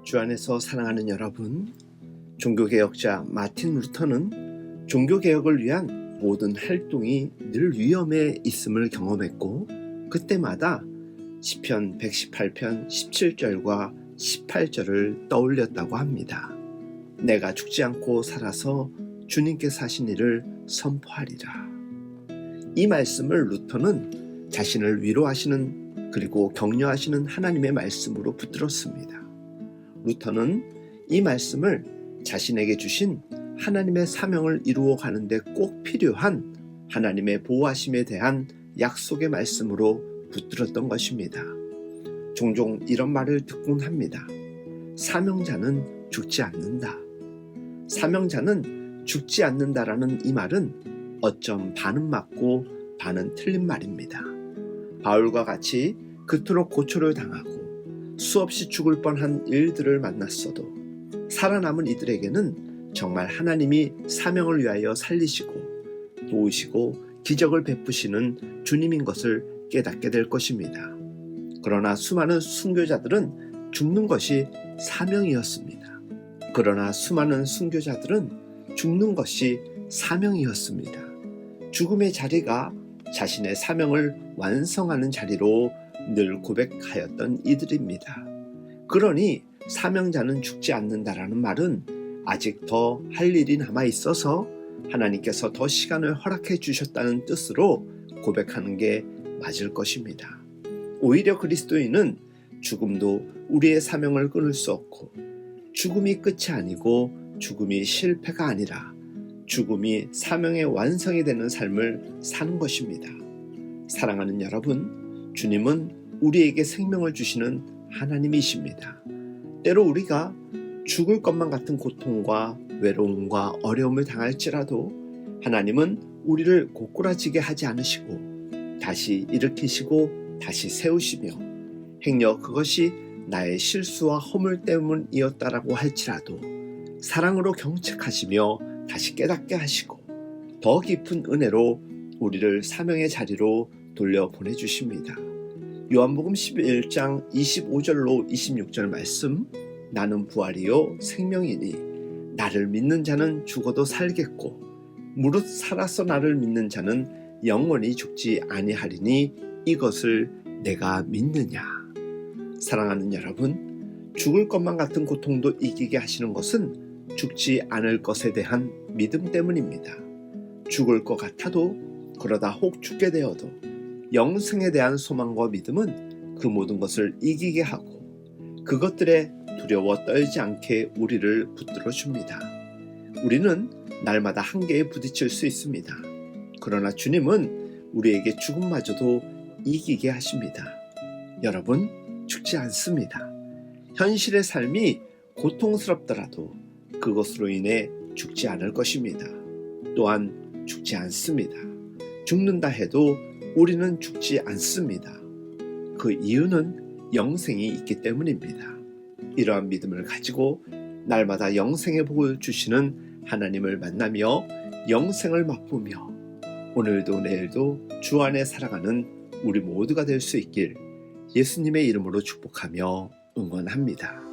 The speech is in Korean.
주 안에서 사랑하는 여러분, 종교개혁자 마틴 루터는 종교개혁을 위한 모든 활동이 늘 위험에 있음을 경험했고, 그때마다 시편 118편 17절과 18절을 떠올렸다고 합니다. 내가 죽지 않고 살아서 주님께 사신 일을 선포하리라. 이 말씀을 루터는 자신을 위로하시는 그리고 격려하시는 하나님의 말씀으로 붙들었습니다. 루터는 이 말씀을 자신에게 주신 하나님의 사명을 이루어 가는데 꼭 필요한 하나님의 보호하심에 대한 약속의 말씀으로 붙들었던 것입니다. 종종 이런 말을 듣곤 합니다. 사명자는 죽지 않는다. 사명자는 죽지 않는다라는 이 말은 어쩜 반은 맞고 반은 틀린 말입니다. 바울과 같이 그토록 고초를 당하고 수없이 죽을 뻔한 일들을 만났어도 살아남은 이들에게는 정말 하나님이 사명을 위하여 살리시고 도우시고 기적을 베푸시는 주님인 것을 깨닫게 될 것입니다. 그러나 수많은 순교자들은 죽는 것이 사명이었습니다. 죽음의 자리가 자신의 사명을 완성하는 자리로 늘 고백하였던 이들입니다. 그러니 사명자는 죽지 않는다라는 말은 아직 더 할 일이 남아 있어서 하나님께서 더 시간을 허락해 주셨다는 뜻으로 고백하는 게 맞을 것입니다. 오히려 그리스도인은 죽음도 우리의 사명을 끊을 수 없고, 죽음이 끝이 아니고 죽음이 실패가 아니라 죽음이 사명의 완성이 되는 삶을 사는 것입니다. 사랑하는 여러분, 주님은 우리에게 생명을 주시는 하나님이십니다. 때로 우리가 죽을 것만 같은 고통과 외로움과 어려움을 당할지라도 하나님은 우리를 고꾸라지게 하지 않으시고 다시 일으키시고 다시 세우시며, 행여 그것이 나의 실수와 허물 때문이었다라고 할지라도 사랑으로 경책하시며 다시 깨닫게 하시고 더 깊은 은혜로 우리를 사명의 자리로 돌려보내주십니다. 요한복음 11장 25절로 26절 말씀, 나는 부활이요 생명이니 나를 믿는 자는 죽어도 살겠고 무릇 살아서 나를 믿는 자는 영원히 죽지 아니하리니 이것을 내가 믿느냐. 사랑하는 여러분, 죽을 것만 같은 고통도 이기게 하시는 것은 죽지 않을 것에 대한 믿음 때문입니다. 죽을 것 같아도, 그러다 혹 죽게 되어도 영생에 대한 소망과 믿음은 그 모든 것을 이기게 하고 그것들에 두려워 떨지 않게 우리를 붙들어 줍니다. 우리는 날마다 한계에 부딪힐 수 있습니다. 그러나 주님은 우리에게 죽음마저도 이기게 하십니다. 여러분, 죽지 않습니다. 현실의 삶이 고통스럽더라도 그것으로 인해 죽지 않을 것입니다. 또한 죽지 않습니다. 죽는다 해도 우리는 죽지 않습니다. 그 이유는 영생이 있기 때문입니다. 이러한 믿음을 가지고 날마다 영생의 복을 주시는 하나님을 만나며 영생을 맛보며 오늘도 내일도 주 안에 살아가는 우리 모두가 될 수 있길 예수님의 이름으로 축복하며 응원합니다.